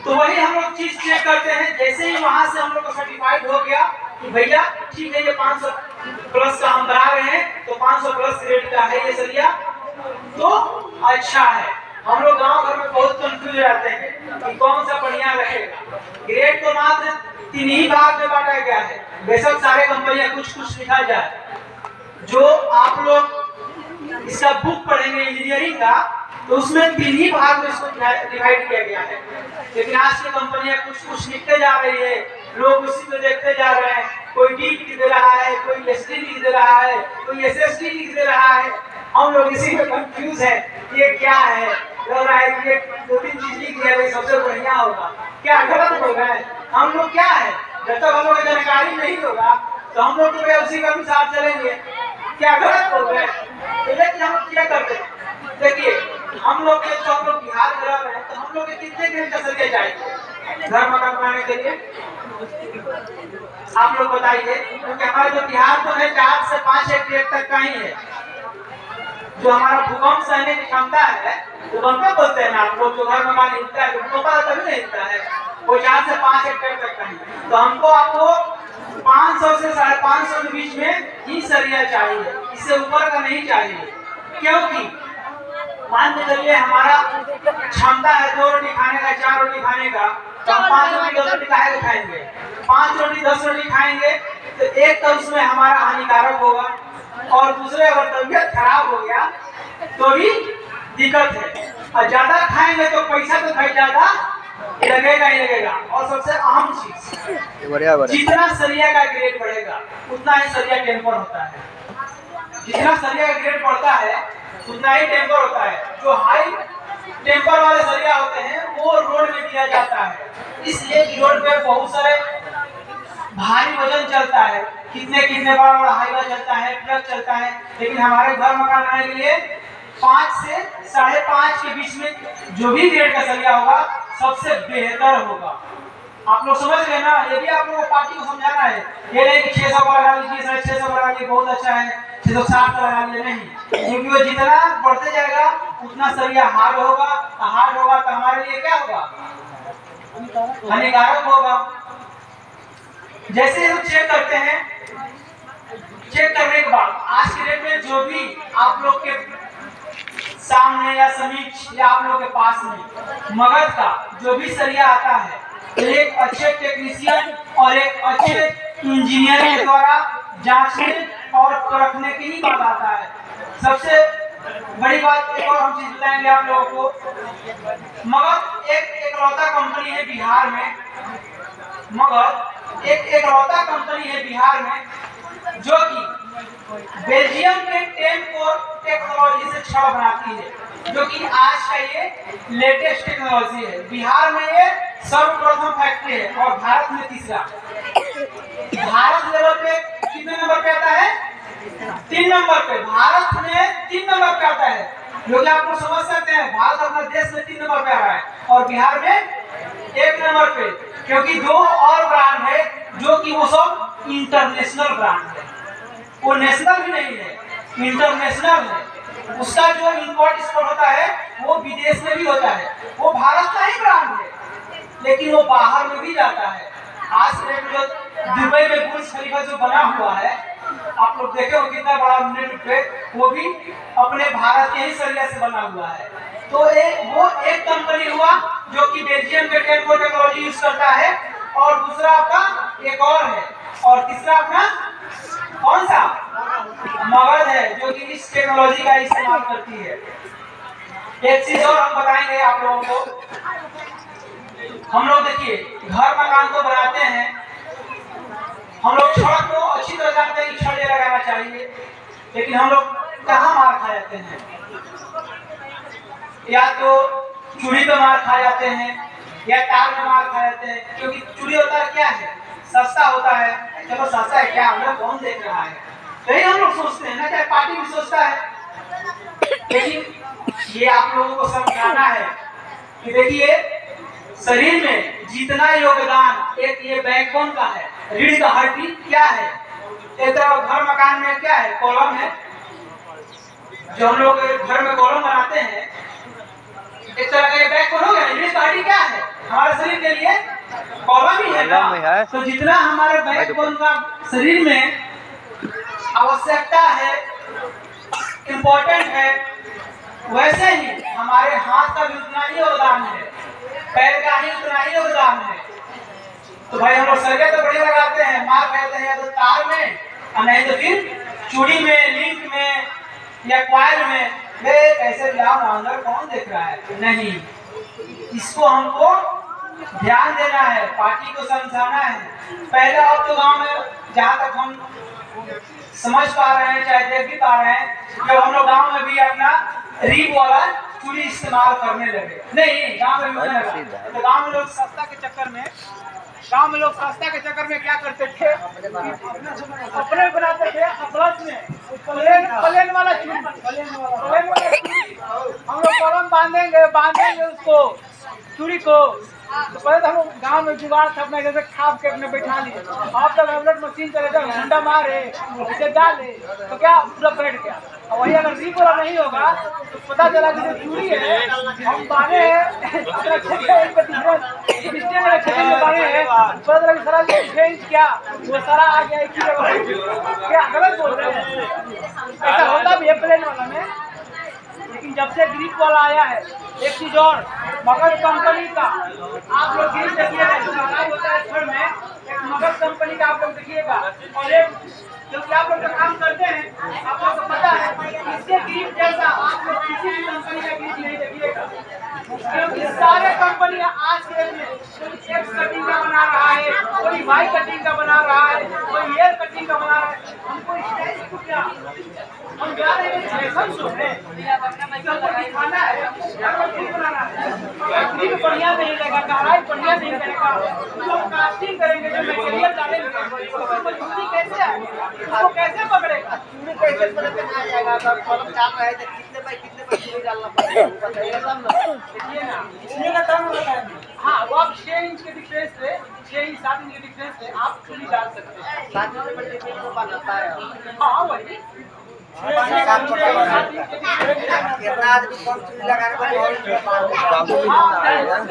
तो वही हम लोग चीज चेक करते हैं। जैसे ही वहां से हम लोग को सर्टिफाइड हो गया कि भैया ठीक है, ये 500 प्लस का हम बना रहे हैं, तो 500 प्लस ग्रेड का है ये सरिया, तो अच्छा है। हम लोग गांव घर में बहुत कंफ्यूज रहते हैं कि कौन सा बढ़िया रहेगा। ग्रेड को मात्र 3 ही भाग में बांटा गया है, बेशक सारे कंपनियां कुछ कुछ लिखा जाए। जो आप लोग इसका बुक पढ़ेंगे इंजीनियरिंग का, तो उसमें 3 ही भाग में इसको डिवाइड किया गया है। लेकिन आज की कंपनियां कुछ कुछ लिखते जा रही है, लोग उसी को देखते जा रहे हैं। कोई डी लिख दे रहा है, कोई एसडी लिख दे रहा है, कोई एसएसडी लिख दे रहा है। हम लोग इसी में कंफ्यूज है, ये क्या है। लग रहा है कि ये 2-3 चीज लिख दिया सबसे बढ़िया होगा, क्या गलत हो गए हम लोग? क्या है, जब तक हम लोग को जानकारी नहीं होगा तो हम लोग तो उसी के अनुसार चलेंगे, क्या गलत हो गए। लेकिन हम क्या करते हैं, देखिए हम लोग के तो हम लोग बिहार में रह रहे हैं, तो हम लोग के कितने ग्रेड का सरिया चाहिए घर मकान बनाने के लिए, आप लोग बताइए। क्योंकि हमारे जो बिहार तो है 4 से 5 ग्रेड तक का ही है। जो हमारा भूकंप सहने की क्षमता है, भूकंप बोलते हैं ना आप लोग, जो घर मकान हिलता है, भूकंप तभी नहीं हिलता है, वो 4 से 5 हेक्टेयर तक का है। तो हमको आपको 500 से 550 के बीच में ही सरिया चाहिए, इससे ऊपर का नहीं चाहिए। क्योंकि मान के चलिए हमारा क्षमता है 2 रोटी खाने का, 4 रोटी खाने का, तो हम 5 रोटी 10 रोटी काहे खाएंगे? 5 रोटी 10 रोटी खाएंगे तो एक तो उसमें हमारा हानिकारक होगा, और दूसरे अगर तबीयत खराब हो गया तो भी दिक्कत है। और ज्यादा खाएंगे तो पैसा तो भाई ज्यादा लगेगा ही लगेगा। और सबसे अहम चीज, जितना सरिया का ग्रेड बढ़ेगा उतना ही सरिया टेम्पर होता है। जितना सरिया का ग्रेड बढ़ता है उतना ही टेम्पर होता है। जो हाई टेम्पर वाले सरिया होते हैं वो रोड में दिया जाता है, इसलिए रोड पे बहुत सारे भारी वजन चलता है, कितने कितने बड़ा बड़ा हाईवे चलता है, ट्रक चलता है, लेकिन हमारे घर मकान बनाने के लिए 5 से 5.5 के बीच में जो भी ग्रेड का सरिया होगा सबसे बेहतर होगा। आप लोग समझ गए ना? ये भी आप लोगों को पार्टी को समझाना है। ये नहीं कि 600 का लगा लीजिए, 650 का लगा लीजिए, बहुत अच्छा है, 660 का लगा लीजिए, नहीं। क्योंकि वो जितना बढ़ते जाएगा उतना सरिया हार्ड होगा तो हमारे लिए क्या होगा? हानिकारक होगा। जैसे हम चेक करते हैं, चेक करने के बाद आज के डेट में जो भी आप लोग के सामने या समीप या आप लोग के पास में मगध का जो भी सरिया आता है, एक अच्छे टेक्नीशियन और एक अच्छे इंजीनियर के द्वारा जांचने और परखने की ही बात आता है। सबसे बड़ी बात एक और हम चीज बताएंगे आप लोगों को। मगध एक एकलौता कंपनी है बिहार में, मगध एक एकलौता कंपनी है बिहार में जो कि बेल्जियम के 10 कोर टेक्नोलॉजी से छड़ बनाती है, जो कि आज का ये लेटेस्ट टेक्नोलॉजी है। बिहार में ये सर्वप्रथम फैक्ट्री है और भारत में तीसरा। भारत लेवल पे कितने नंबर पे आता है? 3 नंबर पे। भारत में 3 नंबर पे आता है, जो कि आप लोग समझ सकते हैं। भारत अपना देश में 3 नंबर पे आ रहा है और बिहार में 1 नंबर पे, क्योंकि 2 और ब्रांड है जो कि वो सब इंटरनेशनल ब्रांड है। वो नेशनल भी नहीं है, इंटरनेशनल है। उसका जो इंपोर्ट एक्सपोर्ट होता है वो विदेश में भी होता है। वो भारत का ही ब्रांड है लेकिन वो बाहर में भी जाता है। आज के डेट में जो दुबई में बुर्ज खलीफा जो बना हुआ है, आप लोग देखे हो कितना बड़ा नेट पे, वो भी अपने भारत के ही सरिया से बना हुआ है। तो वो एक कंपनी हुआ जो कि बेल्जियम के टेक्नोलॉजी यूज करता है, और दूसरा आपका एक और है, और तीसरा अपना कौन सा? मगध है, जो कि इस टेक्नोलॉजी का इस्तेमाल करती है। एक चीज और हम बताएंगे आप लोगों को। हम लोग देखिए घर मकान तो बनाते हैं, हम लोग छड़ को अच्छी तरह जानते हैं कि छड़ लगाना चाहिए, लेकिन हम लोग कहाँ मार खा जाते हैं? या तो चूड़ी पे मार खा जाते हैं या तार में मार खा जाते हैं। क्योंकि चूड़ी होता है क्या है? सस्ता होता है। चलो सस्ता है क्या, हम लोग कौन देख रहा है, तो ये हम लोग सोचते हैं ना, चाहे पार्टी भी सोचता है। लेकिन ये आप लोगों को समझाना है कि देखिए शरीर में जितना योगदान एक ये बैकबोन का है, रीढ़ का हड्डी क्या है, एक तरह घर मकान में क्या है? कॉलम है। जो हम लोग घर में कॉलम बनाते हैं, एक तरह का ये बैकबोन हो गया। रीढ़ का हड्डी क्या है? हमारे शरीर के लिए कॉलम ही है ना। तो जितना हमारे बैकबोन का शरीर में आवश्यकता है, इम्पोर्टेंट है, वैसे ही हमारे हाथ का भी उतना ही योगदान है, पैर का ही उतना ही योगदान है। तो भाई हम लोग सरिया तो बढ़िया लगाते हैं, मार कहते हैं या तो तार में और नहीं तो फिर चूड़ी में, लिंक में या क्वाइल में। कैसे जाओ ना, अंदर कौन देख रहा है? नहीं, इसको हमको ध्यान देना है, पार्टी को समझाना है। पहले अब तो गांव में जहाँ तक हम समझ पा रहे हैं, चाहे देख भी पा रहे हैं, जब हम लोग गांव में भी अपना रीब वाला चूड़ी इस्तेमाल करने लगे। नहीं, गांव में होने लगा। तो गांव में लोग सस्ता के चक्कर में क्या करते थे? अपने बनाते थे, प्लस में प्लेन वाला चूड़ी, हम लोग कॉलम बांधेंगे उसको, चूड़ी को। तो पहले तो हम गांव में जुगाड़ था अपने जैसे खाप के अपने बैठा लिए। अब तक हेलमेट मशीन चले जाए, झंडा मारे, इसे डाले तो क्या पूरा बैठ गया। और वही अगर रीप वाला नहीं होगा तो पता चला कि जो चूड़ी है हम बांधे हैं, पता चला कि सारा चेंज क्या वो सारा आ गया एक ही जगह। क्या गलत बोल रहे हैं? ऐसा होता भी है प्लेन वाला में, लेकिन जब से ग्रिप वाला आया है। एक चीज और, मगध कंपनी का आप लोग ग्रिप देखिएगा, होता है छड़ में, एक मगध कंपनी का आप लोग देखिएगा। और एक क्योंकि आप लोग काम करते हैं, आप लोग को पता है इसके ग्रिप जैसा आप लोग किसी भी कंपनी का ग्रिप नहीं देखिएगा। क्योंकि सारे कंपनियां आज के डेट में एक्स कटिंग का बना रहा है, कोई वाई कटिंग का बना रहा है, कोई एयर कटिंग का बना रहा है। हमको स्टाइल को क्या, हम जा रहे हैं फैशन शो में, दिखाना है, बनाना है। ग्रिप बढ़िया नहीं रहेगा, कढ़ाई बढ़िया नहीं रहेगा, लोग कास्टिंग करेंगे, जो मटेरियल डालेंगे मजबूती कैसे आएगा? रहेगा तो कॉलम चाप रहे तो कितने पे चुनी डालना पड़ेगा वो बताइएगा तब ना। देखिए ना, इसलिए ना तब बताएंगे। हाँ, वो आप 6 इंच के डिफरेंस पे, 6 इंच 7 इंच के डिफरेंस पे आप चुनी डाल सकते हैं। 7 इंच पे डिफरेंस को बनाता है। हाँ वही, 7 इंच के डिफरेंस। कितना आदमी कम चुनी लगाने को